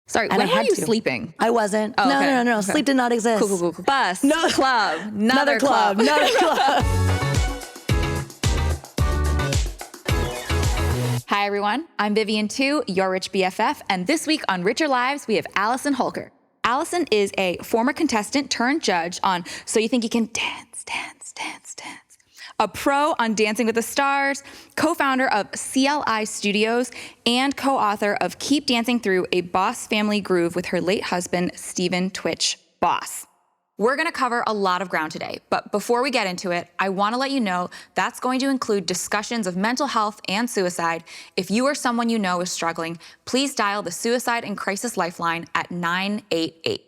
Sorry, And when I were had you to. sleeping? I wasn't. Oh, no, okay. no, no, no. Okay. Sleep did not exist. Cool. Bus, No. club, another club. Another club. Hi, everyone. I'm Vivian Tu, your Rich BFF, and this week on Richer Lives, we have Allison Holker. Allison is a former contestant turned judge on So You Think You Can Dance. A pro on Dancing with the Stars, co-founder of CLI Studios, and co-author of Keep Dancing Through a Boss Family Groove with her late husband, Stephen Twitch Boss. We're gonna cover a lot of ground today, but before we get into it, I wanna let you know that's going to include discussions of mental health and suicide. If you or someone you know is struggling, please dial the Suicide and Crisis Lifeline at 988.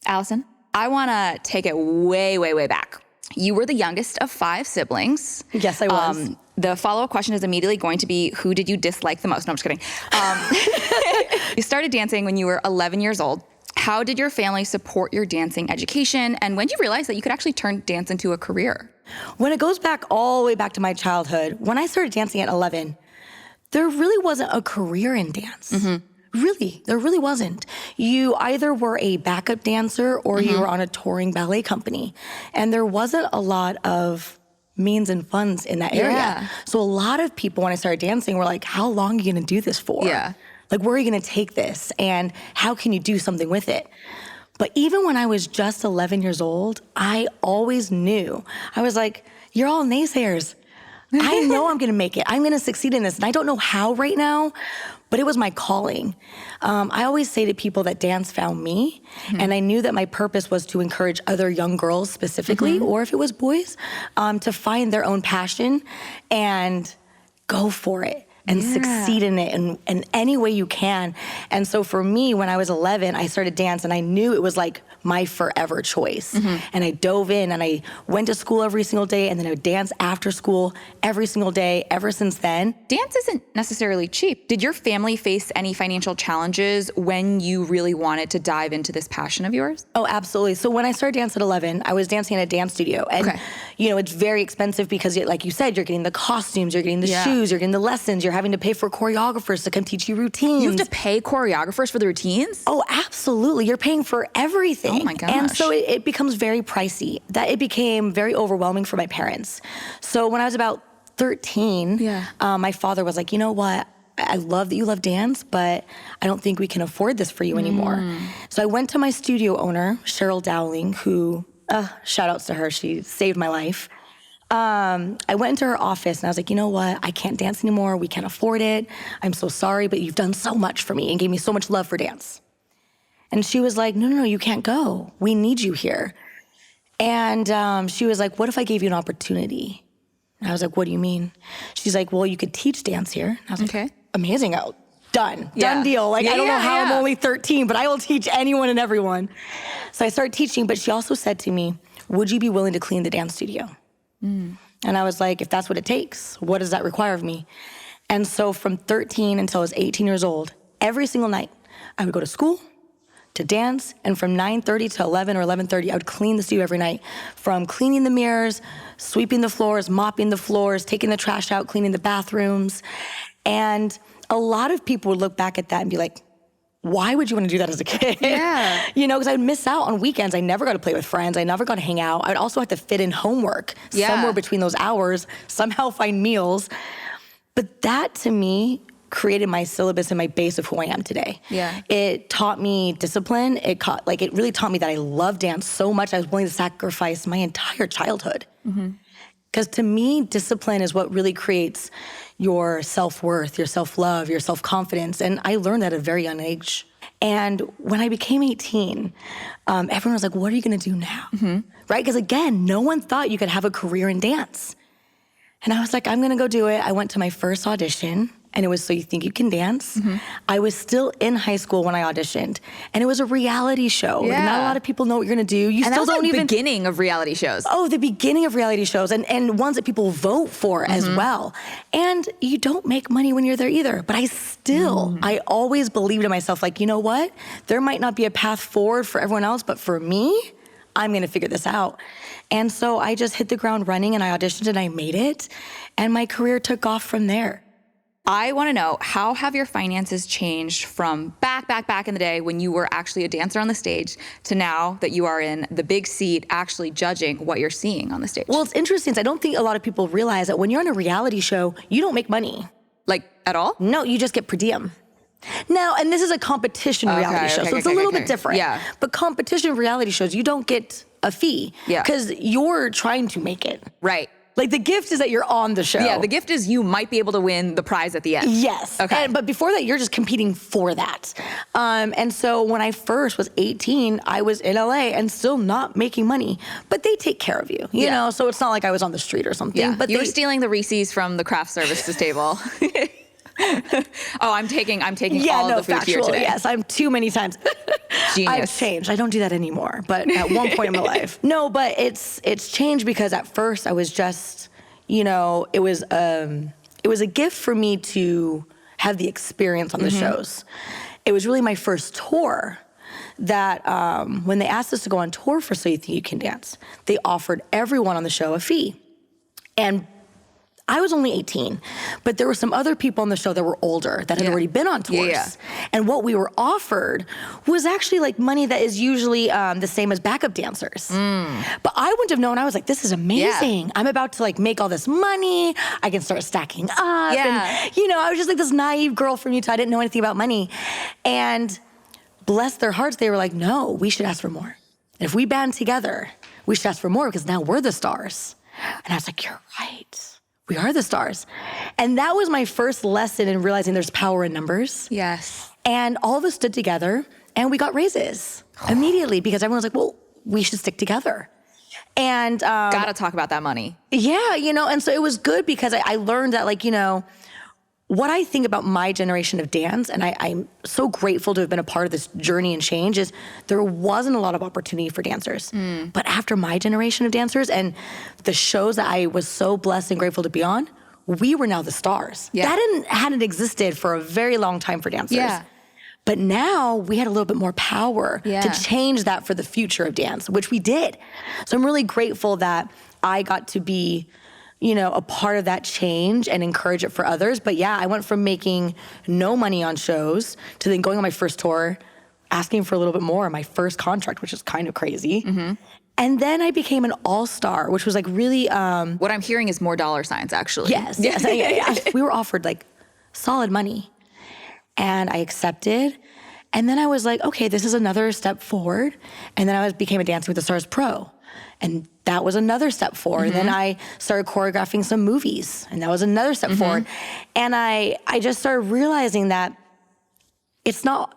Allison, I wanna take it way back. You were the youngest of 5 siblings. Yes, I was. The follow-up question is immediately going to be, who did you dislike the most? No, I'm just kidding. You started dancing when you were 11 years old. How did your family support your dancing education? And when did you realize that you could actually turn dance into a career? When it goes back all the way back to my childhood, when I started dancing at 11, there really wasn't a career in dance. Really, there really wasn't. You either were a backup dancer or you were on a touring ballet company. And there wasn't a lot of means and funds in that area. Yeah. So a lot of people, when I started dancing, were like, how long are you gonna do this for? Yeah. Like, where are you gonna take this? And how can you do something with it? But even when I was just 11 years old, I always knew. I was like, you're all naysayers. I know I'm gonna make it. I'm gonna succeed in this. And I don't know how right now, but it was my calling. I always say to people that dance found me, and I knew that my purpose was to encourage other young girls specifically, or if it was boys, to find their own passion and go for it and succeed in it in any way you can. And so for me, when I was 11, I started dance, and I knew it was like my forever choice. And I dove in, and I went to school every single day, and then I would dance after school every single day ever since then. Dance isn't necessarily cheap. Did your family face any financial challenges when you really wanted to dive into this passion of yours? Oh, absolutely. So when I started dance at 11, I was dancing in a dance studio. And, you know, it's very expensive because, like you said, you're getting the costumes, you're getting the shoes, you're getting the lessons, you're having to pay for choreographers to come teach you routines. You have to pay choreographers for the routines? Oh, absolutely. You're paying for everything. Oh my gosh. And so it becomes very pricey. That it became very overwhelming for my parents. So when I was about 13, my father was like, you know what? I love that you love dance, but I don't think we can afford this for you anymore. So I went to my studio owner, Cheryl Dowling, who, shout outs to her, she saved my life. I went into her office and I was like, you know what? I can't dance anymore. We can't afford it. I'm so sorry, but you've done so much for me and gave me so much love for dance. And she was like, no, you can't go. We need you here. And she was like, what if I gave you an opportunity? And I was like, what do you mean? She's like, well, you could teach dance here. And I was like, amazing. Done deal. Like, I don't know how I'm only 13, but I will teach anyone and everyone. So I started teaching, but she also said to me, would you be willing to clean the dance studio? And I was like, if that's what it takes, what does that require of me? And so from 13 until I was 18 years old, every single night, I would go to school, to dance, and from 9:30 to 11 or 11:30, I would clean the studio every night. From cleaning the mirrors, sweeping the floors, mopping the floors, taking the trash out, cleaning the bathrooms. And a lot of people would look back at that and be like, why would you want to do that as a kid? You know, because I would miss out on weekends. I never got to play with friends. I never got to hang out. I'd also have to fit in homework somewhere between those hours, somehow find meals. But that, to me, created my syllabus and my base of who I am today. It taught me discipline. It really taught me that I love dance so much I was willing to sacrifice my entire childhood. Because to me, discipline is what really creates your self-worth, your self-love, your self-confidence. And I learned that at a very young age. And when I became 18, everyone was like, what are you gonna do now? Right? Because again, no one thought you could have a career in dance. And I was like, I'm gonna go do it. I went to my first audition, and it was So You Think You Can Dance. I was still in high school when I auditioned, and it was a reality show. Like, not a lot of people know what you're gonna do. You and still that was don't even beginning of reality shows. Oh, the beginning of reality shows, and ones that people vote for as well. And you don't make money when you're there either. But I always believed in myself, like, you know what? There might not be a path forward for everyone else, but for me, I'm gonna figure this out. And so I just hit the ground running, and I auditioned, and I made it. And my career took off from there. I want to know, how have your finances changed from back in the day when you were actually a dancer on the stage to now that you are in the big seat actually judging what you're seeing on the stage? Well, it's interesting. I don't think a lot of people realize that when you're on a reality show, you don't make money. Like, at all? No, you just get per diem. Now, and this is a competition reality show, so it's a little bit different. Yeah. But competition reality shows, you don't get a fee. Yeah. Because you're trying to make it. Right. Like, the gift is that you're on the show. Yeah, the gift is you might be able to win the prize at the end. Yes. Okay. But before that, you're just competing for that. And so when I first was 18, I was in LA and still not making money. But they take care of you, you know? So it's not like I was on the street or something. Yeah. But you were stealing the Reese's from the craft services table. Oh, I'm taking all the food here today. Yes, I'm too many times. Genius. I've changed. I don't do that anymore. But at one point in my life. No, but it's changed because at first I was just, you know, it was a gift for me to have the experience on the shows. It was really my first tour that when they asked us to go on tour for So You Think You Can Dance, they offered everyone on the show a fee. And I was only 18, but there were some other people on the show that were older that had already been on tours. Yeah. And what we were offered was actually like money that is usually the same as backup dancers. But I wouldn't have known. I was like, this is amazing. I'm about to like make all this money. I can start stacking up. And, you know, I was just like this naive girl from Utah. I didn't know anything about money. And bless their hearts, they were like, no, we should ask for more. And if we band together, we should ask for more because now we're the stars. And I was like, you're right. We are the stars. And that was my first lesson in realizing there's power in numbers. Yes. And all of us stood together and we got raises immediately because everyone was like, well, we should stick together. And gotta talk about that money. Yeah, you know, and so it was good because I learned that, like, you know, what I think about my generation of dance, and I'm so grateful to have been a part of this journey and change, is there wasn't a lot of opportunity for dancers. But after my generation of dancers and the shows that I was so blessed and grateful to be on, we were now the stars. Yeah. That hadn't existed for a very long time for dancers. Yeah. But now we had a little bit more power to change that for the future of dance, which we did. So I'm really grateful that I got to be, you know, a part of that change and encourage it for others. But yeah, I went from making no money on shows to then going on my first tour, asking for a little bit more on my first contract, which is kind of crazy. And then I became an all-star, which was like really... what I'm hearing is more dollar signs, actually. Yes. Yeah. We were offered like solid money. And I accepted. And then I was like, okay, this is another step forward. And then I became a Dancing with the Stars pro. And that was another step forward. And then I started choreographing some movies. And that was another step forward. And I just started realizing that it's all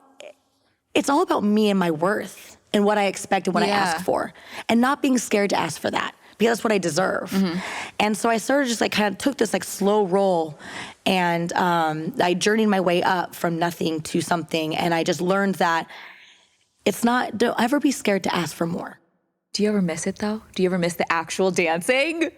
about me and my worth and what I expect and what I ask for. And not being scared to ask for that, because that's what I deserve. And so I started just like kind of took this like slow roll, and I journeyed my way up from nothing to something. And I just learned that don't ever be scared to ask for more. Do you ever miss it, though? Do you ever miss the actual dancing?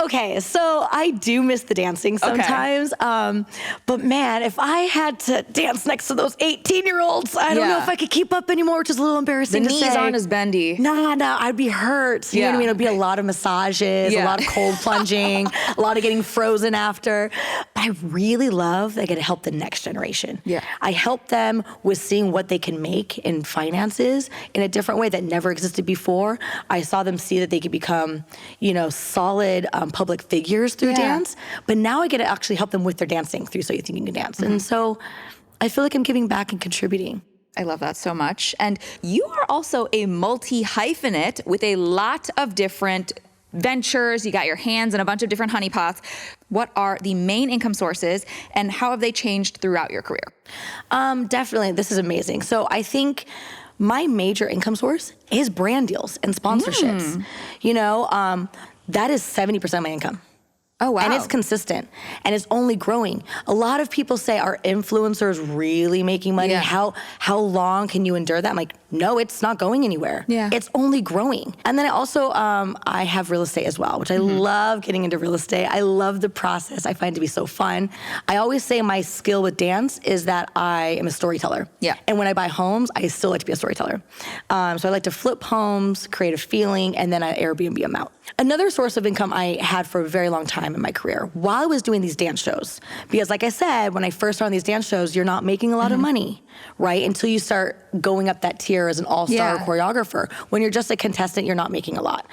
Okay, so I do miss the dancing sometimes. But man, if I had to dance next to those 18-year-olds, I don't know if I could keep up anymore, which is a little embarrassing to say. The knees aren't as bendy. No, I'd be hurt. You know what I mean? It'd be a lot of massages, a lot of cold plunging, a lot of getting frozen after. But I really love that I get to help the next generation. I help them with seeing what they can make in finances in a different way that never existed before. I saw them see that they could become, you know, solid public figures through dance, but now I get to actually help them with their dancing through So You Think You Can Dance. And so I feel like I'm giving back and contributing. I love that so much. And you are also a multi-hyphenate with a lot of different ventures. You got your hands in a bunch of different honeypots. What are the main income sources and how have they changed throughout your career? Definitely, this is amazing. So I think my major income source is brand deals and sponsorships. You know, that is 70% of my income. Oh, wow. And it's consistent, and it's only growing. A lot of people say, are influencers really making money? How long can you endure that? I'm like, no, it's not going anywhere. Yeah. It's only growing. And then I also, I have real estate as well, which I love getting into real estate. I love the process. I find it to be so fun. I always say my skill with dance is that I am a storyteller. Yeah. And when I buy homes, I still like to be a storyteller. So I like to flip homes, create a feeling, and then I Airbnb them out. Another source of income I had for a very long time in my career while I was doing these dance shows, because like I said, when I first started on these dance shows, you're not making a lot of money, right? Until you start going up that tier as an all-star choreographer. When you're just a contestant, you're not making a lot.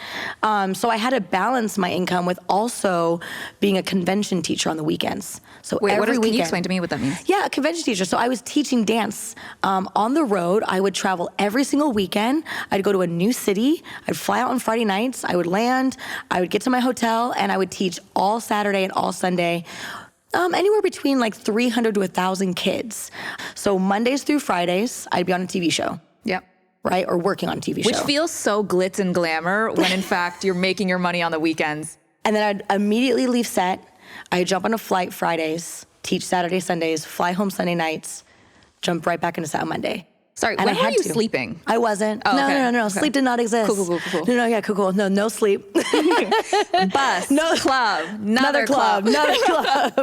So I had to balance my income with also being a convention teacher on the weekends. So Wait, every weekend, can you explain to me what that means? Yeah, a convention teacher. So I was teaching dance on the road. I would travel every single weekend. I'd go to a new city. I'd fly out on Friday nights. I would land. I would get to my hotel, and I would teach all Saturday and all Sunday. Anywhere between like 300 to 1,000 kids. So Mondays through Fridays, I'd be on a TV show. Yep. Right? Or working on a TV show. Which feels so glitz and glamour when in fact you're making your money on the weekends. And then I'd immediately leave set. I'd jump on a flight Fridays, teach Saturday, Sundays, fly home Sunday nights, jump right back into set on Monday. Sorry, And when I were had you to. sleeping? I wasn't. Oh, no, okay. no. Okay. Sleep did not exist. Cool. No, yeah, cool. No sleep. Bus, club, another club.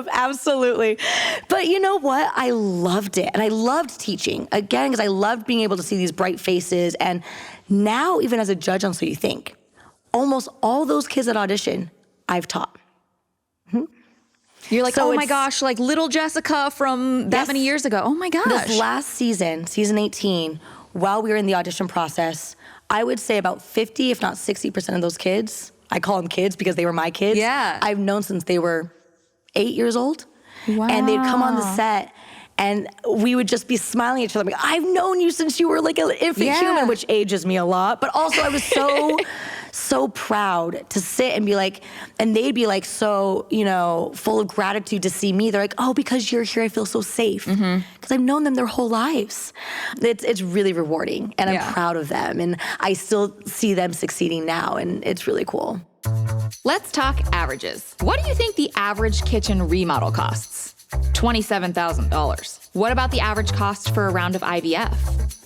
Absolutely. But you know what? I loved it. And I loved teaching. Again, because I loved being able to see these bright faces. And now, even as a judge on So You Think, almost all those kids that audition, I've taught. You're like, So oh my it's- gosh, like little Jessica from that Yes. many years ago. Oh my gosh. This last season, season 18, while we were in the audition process, I would say about 50, if not 60% of those kids, I call them kids because they were my kids. Yeah. I've known since they were 8 years old. Wow. And they'd come on the set and we would just be smiling at each other. Like, I've known you since you were like an infant human, which ages me a lot. But also I was so proud to sit and be like, and they'd be like so, full of gratitude to see me. They're like, oh, because you're here, I feel so safe. Because I've known them their whole lives. It's really rewarding, and I'm proud of them. And I still see them succeeding now, and it's really cool. Let's talk averages. What do you think the average kitchen remodel costs? $27,000. What about the average cost for a round of IVF?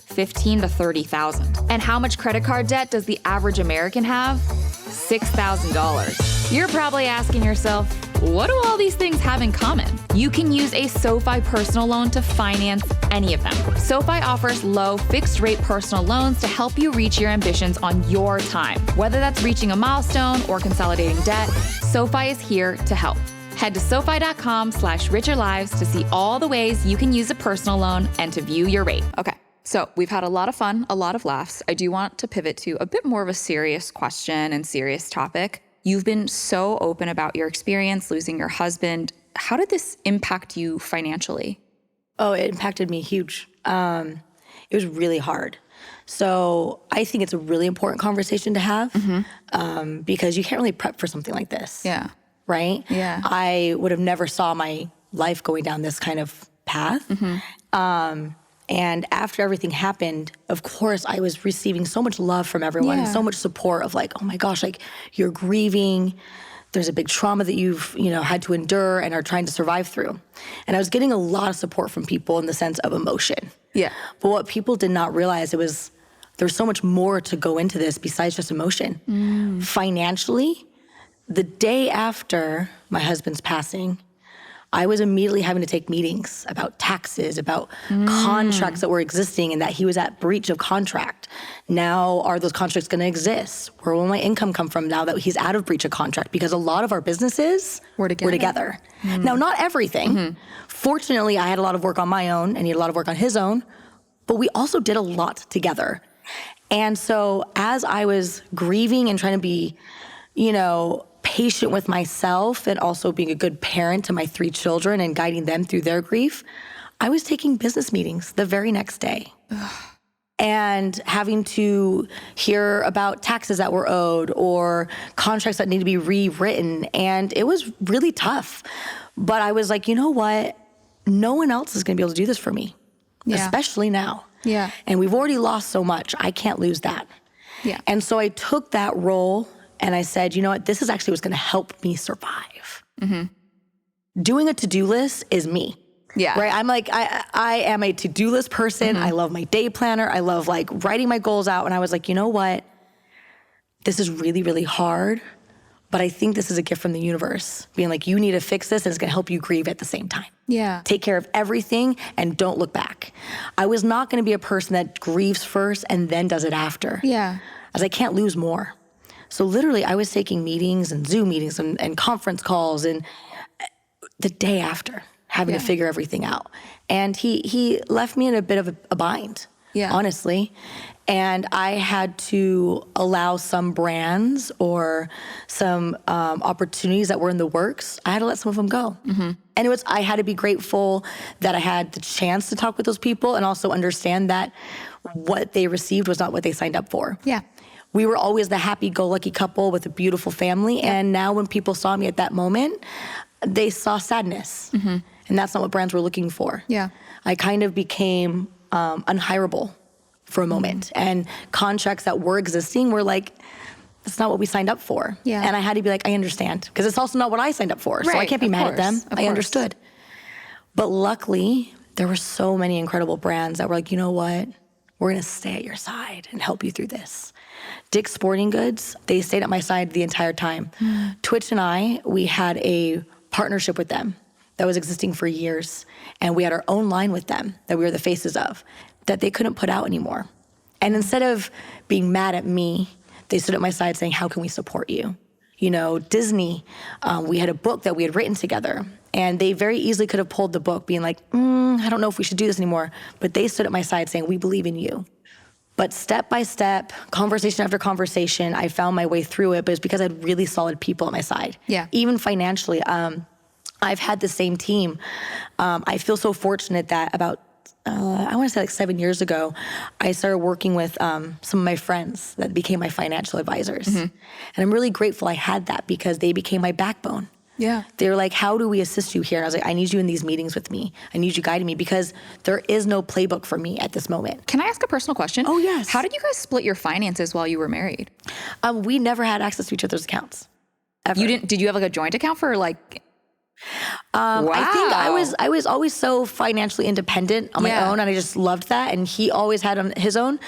$15,000 to $30,000. And how much credit card debt does the average American have? $6,000. You're probably asking yourself, what do all these things have in common? You can use a SoFi personal loan to finance any of them. SoFi offers low fixed rate personal loans to help you reach your ambitions on your time. Whether that's reaching a milestone or consolidating debt, SoFi is here to help. Head to SoFi.com/richerlives to see all the ways you can use a personal loan and to view your rate. Okay. So we've had a lot of fun, a lot of laughs. I do want to pivot to a bit more of a serious question and serious topic. You've been so open about your experience losing your husband. How did this impact you financially? Oh, it impacted me huge. It was really hard. So I think it's a really important conversation to have because you can't really prep for something like this. Yeah. Right? Yeah. I would have never saw my life going down this kind of path. And after everything happened, of course, I was receiving so much love from everyone, so much support of like, oh my gosh, like you're grieving. There's a big trauma that you've, had to endure and are trying to survive through. And I was getting a lot of support from people in the sense of emotion. Yeah. But what people did not realize there's so much more to go into this besides just emotion. Financially, the day after my husband's passing, I was immediately having to take meetings about taxes, about contracts that were existing and that he was at breach of contract. Now, are those contracts going to exist? Where will my income come from now that he's out of breach of contract? Because a lot of our businesses were together. Now, not everything. Fortunately, I had a lot of work on my own and he had a lot of work on his own, but we also did a lot together. And so as I was grieving and trying to be, patient with myself and also being a good parent to my 3 children and guiding them through their grief, I was taking business meetings the very next day. And having to hear about taxes that were owed or contracts that need to be rewritten. And it was really tough. But I was like, you know what? No one else is going to be able to do this for me, especially now. Yeah. And we've already lost so much. I can't lose that. Yeah. And so I took that role and I said, you know what? This is actually what's going to help me survive. Doing a to-do list is me. Yeah. Right. I'm like, I am a to-do list person. I love my day planner. I love like writing my goals out. And I was like, you know what? This is really, really hard, but I think this is a gift from the universe. Being like, you need to fix this and it's going to help you grieve at the same time. Yeah. Take care of everything and don't look back. I was not going to be a person that grieves first and then does it after. Yeah. As I can't lose more. So literally I was taking meetings and Zoom meetings and conference calls and the day after having to figure everything out. And he left me in a bit of a bind, honestly. And I had to allow some brands or some opportunities that were in the works, I had to let some of them go. And I had to be grateful that I had the chance to talk with those people and also understand that what they received was not what they signed up for. Yeah. We were always the happy-go-lucky couple with a beautiful family. And now when people saw me at that moment, they saw sadness. And that's not what brands were looking for. Yeah. I kind of became unhireable for a moment. And contracts that were existing were like, that's not what we signed up for. Yeah. And I had to be like, I understand. Because it's also not what I signed up for. So I can't be mad at them. I understood. But luckily, there were so many incredible brands that were like, you know what? We're going to stay at your side and help you through this. Dick's Sporting Goods, they stayed at my side the entire time. Twitch and I, we had a partnership with them that was existing for years. And we had our own line with them that we were the faces of that they couldn't put out anymore. And instead of being mad at me, they stood at my side saying, how can we support you? You know, Disney, we had a book that we had written together. And they very easily could have pulled the book being like, I don't know if we should do this anymore. But they stood at my side saying, we believe in you. But step by step, conversation after conversation, I found my way through it. But it's because I had really solid people at my side. Yeah. Even financially, I've had the same team. I feel so fortunate that about, I want to say like 7 years ago, I started working with some of my friends that became my financial advisors. And I'm really grateful I had that because they became my backbone. Yeah. They were like, how do we assist you here? And I was like, I need you in these meetings with me. I need you guiding me because there is no playbook for me at this moment. Can I ask a personal question? Oh, yes. How did you guys split your finances while you were married? We never had access to each other's accounts. Ever. You didn't? Did you have like a joint account for like? Wow. I think I was always so financially independent on my own, and I just loved that. And he always had on his own,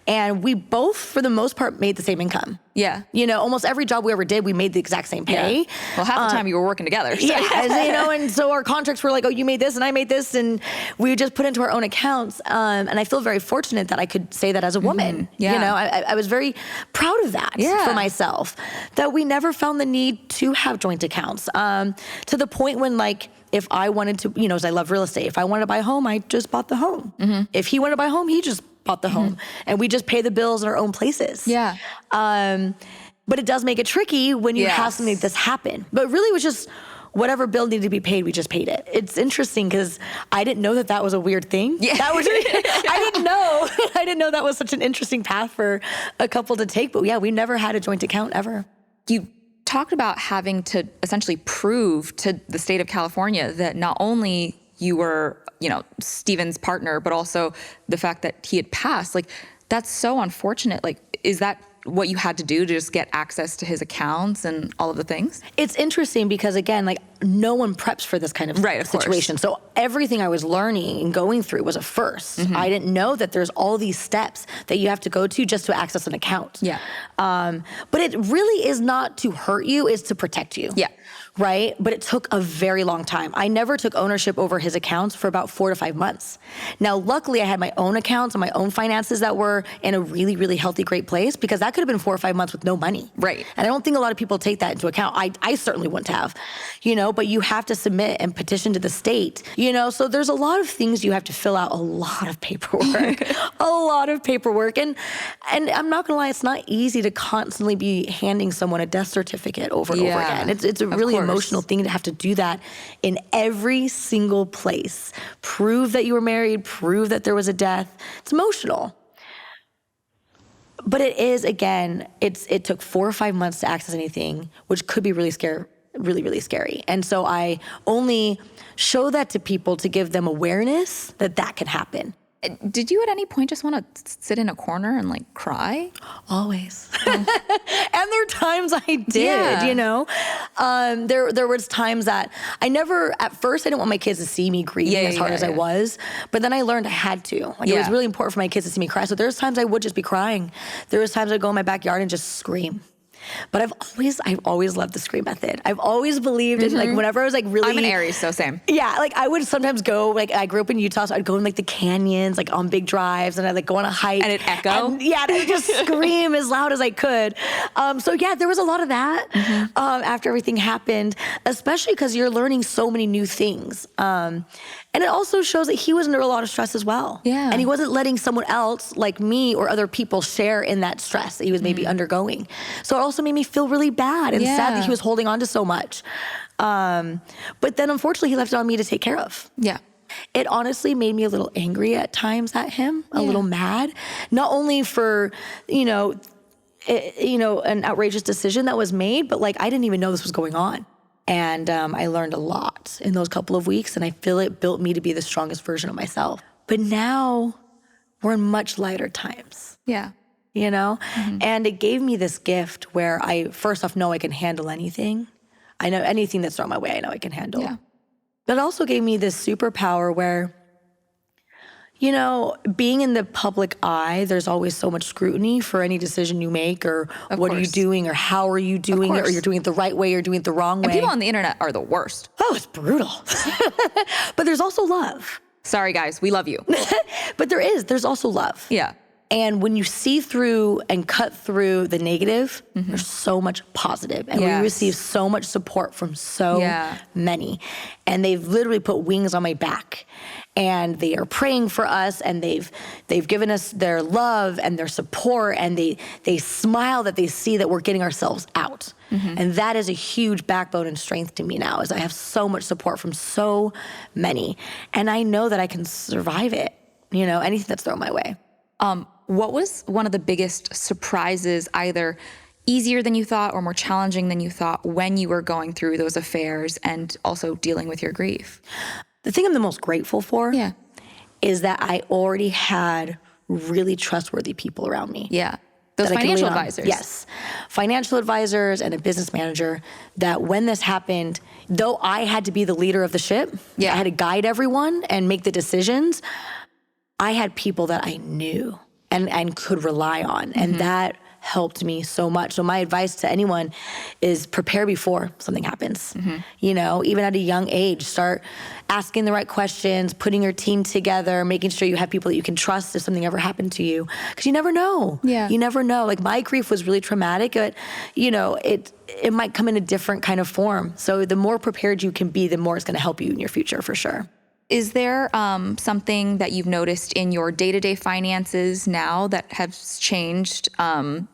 and we both, for the most part, made the same income. Yeah, you know, almost every job we ever did, we made the exact same pay. Yeah. Well, half the time you were working together. So. Yeah, you know, and so our contracts were like, oh, you made this and I made this, and we just put into our own accounts. And I feel very fortunate that I could say that as a woman. Yeah. You know, I was very proud of that for myself, that we never found the need to have joint accounts. To the point when, like, if I wanted to, you know, as I love real estate, if I wanted to buy a home, I just bought the home. If he wanted to buy a home, he just bought the home. And we just pay the bills in our own places. Yeah. But it does make it tricky when you have something like this happen. But really it was just whatever bill needed to be paid, we just paid it. It's interesting because I didn't know that that was a weird thing. Yeah. That was, I didn't know. I didn't know that was such an interesting path for a couple to take. But yeah, we never had a joint account ever. You talked about having to essentially prove to the state of California that not only you were, you know, Steven's partner, but also the fact that he had passed. Like, that's so unfortunate. Like, is that what you had to do to just get access to his accounts and all of the things? It's interesting because, again, like, no one preps for this kind of situation. Course. So everything I was learning and going through was a first. I didn't know that there's all these steps that you have to go to just to access an account. Yeah. But it really is not to hurt you, it's to protect you. Yeah. Right? But it took a very long time. I never took ownership over his accounts for about 4 to 5 months. Now, luckily, I had my own accounts and my own finances that were in a really, really healthy, great place, because that could have been 4 or 5 months with no money. Right. And I don't think a lot of people take that into account. I certainly wouldn't have, you know, but you have to submit and petition to the state, you know, so there's a lot of things you have to fill out, a lot of paperwork, a lot of paperwork. And I'm not gonna lie, it's not easy to constantly be handing someone a death certificate over and over again. It's a really emotional thing to have to do that in every single place. Prove that you were married, prove that there was a death. It's emotional. But it is, again, it took 4 or 5 months to access anything, which could be really scary. Really, really scary. And so I only show that to people to give them awareness that that can happen. Did you at any point just want to sit in a corner and like cry? Always. And there were times I did, you know? There was times that at first I didn't want my kids to see me grieving as hard as I was, but then I learned I had to. Like it was really important for my kids to see me cry. So there's times I would just be crying. There was times I'd go in my backyard and just scream. But I've always loved the scream method. I've always believed in, like, whenever I was like really. I'm an Aries, so same. Yeah, like I would sometimes go, like I grew up in Utah, so I'd go in like the canyons, like on big drives, and I'd like go on a hike. And it'd echo? And I'd just scream as loud as I could. So yeah, there was a lot of that after everything happened, especially because you're learning so many new things. And it also shows that he was under a lot of stress as well. Yeah. And he wasn't letting someone else like me or other people share in that stress that he was maybe undergoing. So it also made me feel really bad and sad that he was holding on to so much. But then unfortunately he left it on me to take care of. Yeah. It honestly made me a little angry at times at him, a little mad, not only for, an outrageous decision that was made, but like I didn't even know this was going on. And I learned a lot in those couple of weeks, and I feel it built me to be the strongest version of myself. But now we're in much lighter times. Yeah. And it gave me this gift where I, first off, know I can handle anything. I know anything that's thrown my way, I know I can handle. Yeah. But it also gave me this superpower where, being in the public eye, there's always so much scrutiny for any decision you make, or what are you doing, or how are you doing it, or you're doing it the right way, or doing it the wrong way. And people on the internet are the worst. Oh, it's brutal. But there's also love. Sorry, guys, we love you. But there's also love. Yeah. And when you see through and cut through the negative, there's so much positive. And we receive so much support from so many. And they've literally put wings on my back. And they are praying for us, and they've given us their love and their support, and they smile that they see that we're getting ourselves out. And that is a huge backbone and strength to me now, is I have so much support from so many. And I know that I can survive it, anything that's thrown my way. What was one of the biggest surprises, either easier than you thought or more challenging than you thought, when you were going through those affairs and also dealing with your grief? The thing I'm the most grateful for is that I already had really trustworthy people around me. Yeah. Those financial advisors. Yes. Financial advisors and a business manager, that when this happened, though I had to be the leader of the ship, I had to guide everyone and make the decisions, I had people that I knew and could rely on. And that helped me so much. So my advice to anyone is prepare before something happens. Even at a young age, start asking the right questions, putting your team together, making sure you have people that you can trust if something ever happened to you. Because you never know. Yeah. You never know. Like, my grief was really traumatic, but it might come in a different kind of form. So the more prepared you can be, the more it's going to help you in your future, for sure. Is there something that you've noticed in your day-to-day finances now that has changed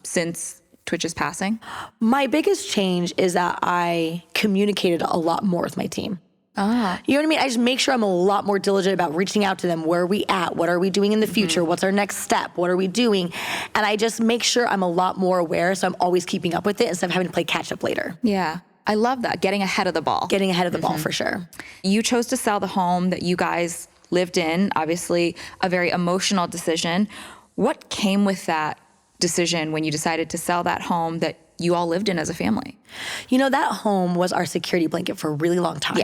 since Twitch's passing? My biggest change is that I communicated a lot more with my team. You know what I mean? I just make sure I'm a lot more diligent about reaching out to them. Where are we at? What are we doing in the future? What's our next step? What are we doing? And I just make sure I'm a lot more aware, so I'm always keeping up with it instead of having to play catch up later. Yeah. I love that. Getting ahead of the ball. Getting ahead of the ball, for sure. You chose to sell the home that you guys lived in, obviously a very emotional decision. What came with that decision when you decided to sell that home that you all lived in as a family? That home was our security blanket for a really long time.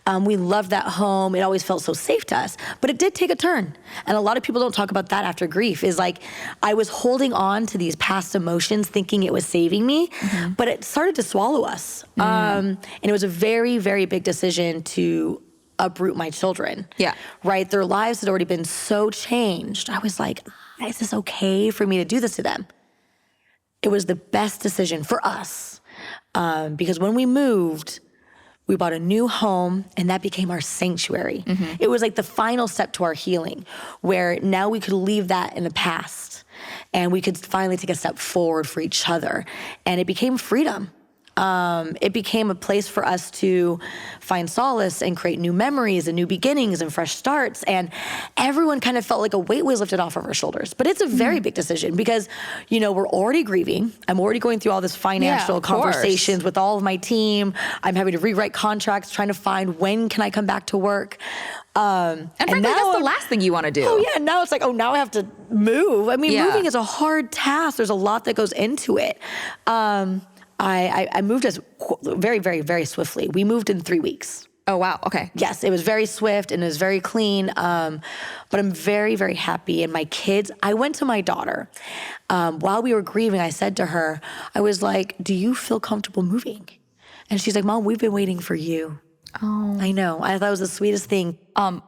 Yeah. We loved that home. It always felt so safe to us, but it did take a turn. And a lot of people don't talk about that after grief, is like, I was holding on to these past emotions thinking it was saving me, but it started to swallow us. And it was a very, very big decision to uproot my children. Yeah. Right? Their lives had already been so changed. I was like, is this okay for me to do this to them? It was the best decision for us, because when we moved, we bought a new home, and that became our sanctuary. It was like the final step to our healing, where now we could leave that in the past, and we could finally take a step forward for each other, and it became freedom. It became a place for us to find solace and create new memories and new beginnings and fresh starts. And everyone kind of felt like a weight was lifted off of our shoulders. But it's a very big decision because, we're already grieving. I'm already going through all this financial conversations with all of my team. I'm having to rewrite contracts, trying to find when can I come back to work. And frankly, that's the last thing you want to do. Oh yeah, now it's like, now I have to move. I mean, moving is a hard task. There's a lot that goes into it. I moved very, very, very swiftly. We moved in 3 weeks. Oh, wow. Okay. Yes, it was very swift and it was very clean. But I'm very, very happy. And my kids, I went to my daughter. While we were grieving, I said to her, I was like, do you feel comfortable moving? And she's like, Mom, we've been waiting for you. Oh. I know. I thought it was the sweetest thing.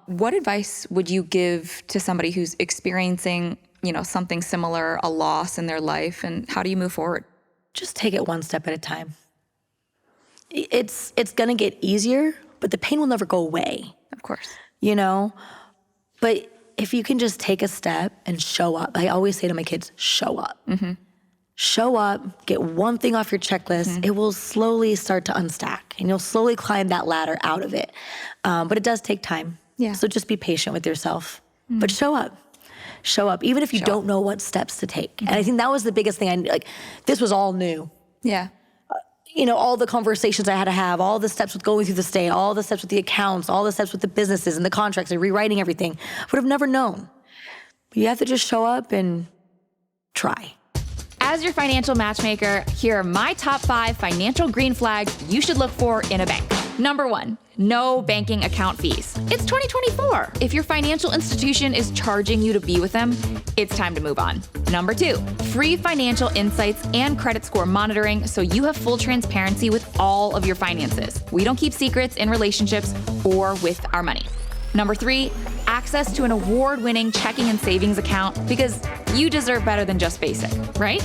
What advice would you give to somebody who's experiencing, something similar, a loss in their life, and how do you move forward? Just take it one step at a time. It's going to get easier, but the pain will never go away. Of course. But if you can just take a step and show up. I always say to my kids, show up. Mm-hmm. Show up, get one thing off your checklist. Mm-hmm. It will slowly start to unstack, and you'll slowly climb that ladder out of it. But it does take time. Yeah. So just be patient with yourself. Mm-hmm. But show up. Show up, even if you don't know what steps to take. Mm-hmm. And I think that was the biggest thing. This was all new. Yeah. All the conversations I had to have, all the steps with going through the state, all the steps with the accounts, all the steps with the businesses and the contracts and rewriting everything. I would have never known. But you have to just show up and try. As your financial matchmaker, here are my top 5 financial green flags you should look for in a bank. Number 1, no banking account fees. It's 2024. If your financial institution is charging you to be with them, it's time to move on. Number 2, free financial insights and credit score monitoring so you have full transparency with all of your finances. We don't keep secrets in relationships or with our money. Number 3, access to an award-winning checking and savings account because you deserve better than just basic, right?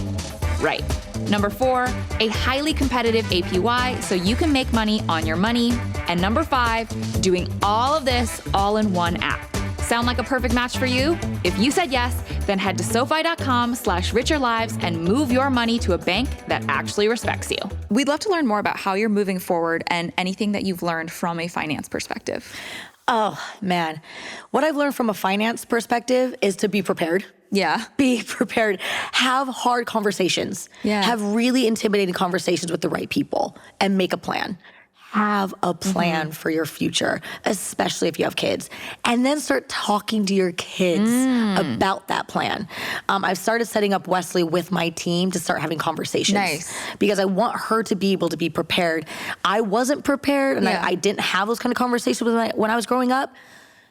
Right. Number 4, a highly competitive APY so you can make money on your money. And number 5, doing all of this all in one app. Sound like a perfect match for you? If you said yes, then head to SoFi.com/richerlives and move your money to a bank that actually respects you. We'd love to learn more about how you're moving forward and anything that you've learned from a finance perspective. Oh, man. What I've learned from a finance perspective is to be prepared. Yeah. Be prepared. Have hard conversations. Yeah. Have really intimidating conversations with the right people and make a plan. Have a plan for your future, especially if you have kids. And then start talking to your kids about that plan. I've started setting up Wesley with my team to start having conversations. Nice. Because I want her to be able to be prepared. I wasn't prepared, and I didn't have those kind of conversations when I was growing up.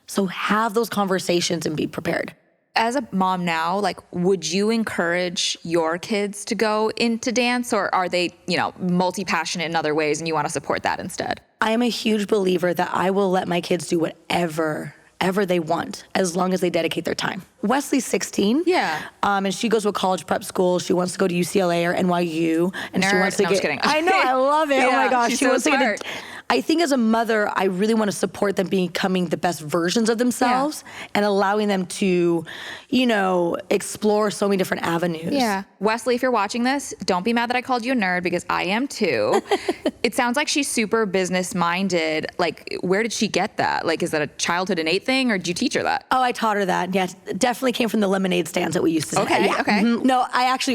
So have those conversations and be prepared. As a mom now, would you encourage your kids to go into dance, or are they, multi-passionate in other ways and you want to support that instead? I am a huge believer that I will let my kids do whatever they want, as long as they dedicate their time. Wesley's 16. Yeah. And she goes to a college prep school. She wants to go to UCLA or NYU. And Nerd. she wants to No, I'm just kidding. I know, I love it. Yeah, oh my gosh. she's She so wants smart. to get I think as a mother, I really want to support them becoming the best versions of themselves and allowing them to, explore so many different avenues. Yeah. Wesley, if you're watching this, don't be mad that I called you a nerd, because I am too. It sounds like she's super business minded. Where did she get that? Is that a childhood innate thing, or did you teach her that? Oh, I taught her that. Yeah, definitely came from the lemonade stands that we used to Okay, yeah. okay. Mm-hmm. No,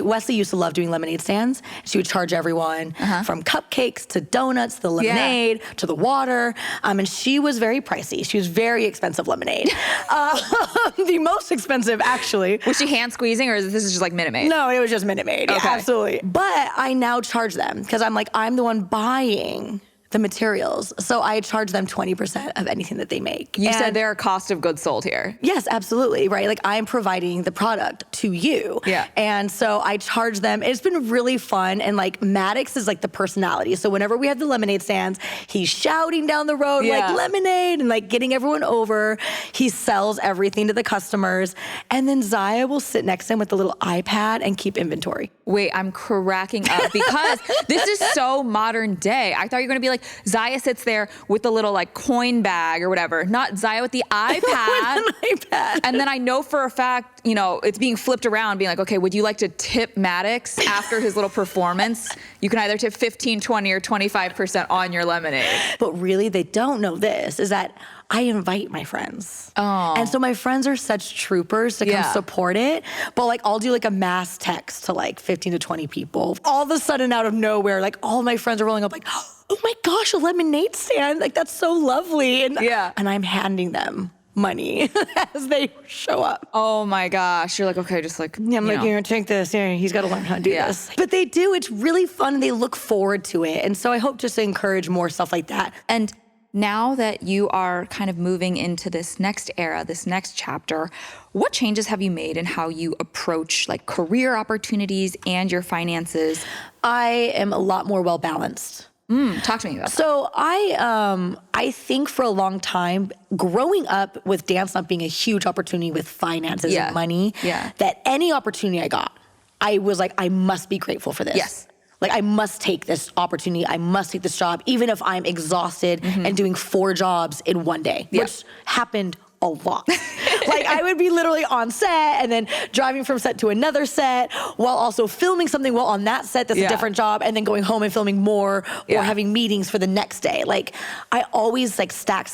Wesley used to love doing lemonade stands. She would charge everyone from cupcakes to donuts, to the lemonade, to the water. And she was very pricey. She was very expensive lemonade. The most expensive, actually. Was she hand squeezing, or is this just Minute Maid? No, it was just Minute Maid. Okay. Yeah, absolutely. But I now charge them because I'm the one buying the materials. So I charge them 20% of anything that they make. You said there are cost of goods sold here. Yes, absolutely, right? I'm providing the product to you. Yeah. And so I charge them. It's been really fun. And Maddox is the personality. So whenever we have the lemonade stands, he's shouting down the road, lemonade, and getting everyone over. He sells everything to the customers. And then Zaya will sit next to him with the little iPad and keep inventory. Wait, I'm cracking up because this is so modern day. I thought you were going to be Zaya sits there with the little coin bag or whatever, not Zaya with the iPad. With an iPad. And then I know for a fact, it's being flipped around, being okay, would you like to tip Maddox after his little performance? You can either tip 15, 20, or 25% on your lemonade. But really, they don't know this, is that I invite my friends. Oh. And so my friends are such troopers to come support it. But like, I'll do like a mass text to like 15 to 20 people. All of a sudden out of nowhere, like all my friends are rolling up like, oh my gosh, a lemonade stand. Like, that's so lovely. And, and I'm handing them money as they show up. Oh my gosh. You're like, okay, just like, I'm like, here, take this. Here, he's got to learn how to do this. But they do. It's really fun. They look forward to it. And so I hope just to encourage more stuff like that. And now that you are kind of moving into this next era, this next chapter, what changes have you made in how you approach like career opportunities and your finances? I am a lot more well-balanced. Talk to me about that. So I think for a long time, growing up with dance not being a huge opportunity with finances and money, that any opportunity I got, I was like, I must be grateful for this. Yes. Like, I must take this opportunity. I must take this job, even if I'm exhausted and doing 4 jobs in one day, which happened a lot. Like, I would be literally on set and then driving from set to another set while also filming something while on that set that's a different job, and then going home and filming more or having meetings for the next day. Like, I always like stack.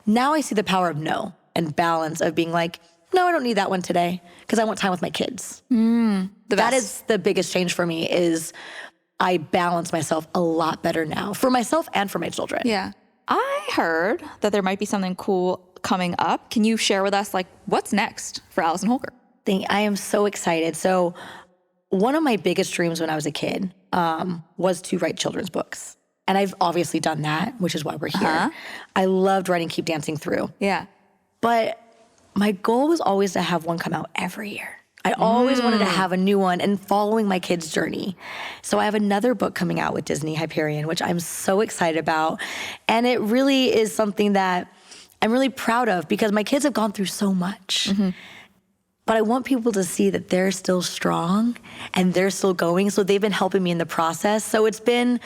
Now I see the power of no and balance of being like, no, I don't need that one today because I want time with my kids. That is the biggest change for me, is I balance myself a lot better now for myself and for my children. Yeah. I heard that there might be something cool coming up. Can you share with us like what's next for Allison Holker? I am so excited. So one of my biggest dreams when I was a kid was to write children's books. And I've obviously done that, which is why we're here. I loved writing Keep Dancing Through. Yeah. But my goal was always to have one come out every year. I always wanted to have a new one and following my kids' journey. So I have another book coming out with Disney, Hyperion, which I'm so excited about. And it really is something that I'm really proud of because my kids have gone through so much. But I want people to see that they're still strong and they're still going. So they've been helping me in the process. So it's been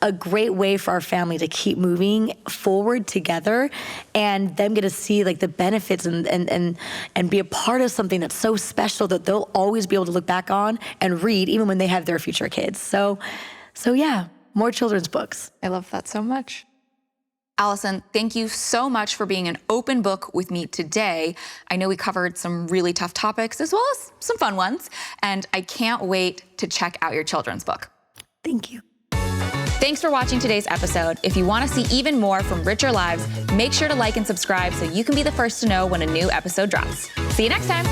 a great way for our family to keep moving forward together and them get to see like the benefits and be a part of something that's so special that they'll always be able to look back on and read even when they have their future kids. So yeah, more children's books. I love that so much. Allison, thank you so much for being an open book with me today. I know we covered some really tough topics as well as some fun ones, and I can't wait to check out your children's book. Thank you. Thanks for watching today's episode. If you want to see even more from Richer Lives, make sure to like and subscribe so you can be the first to know when a new episode drops. See you next time.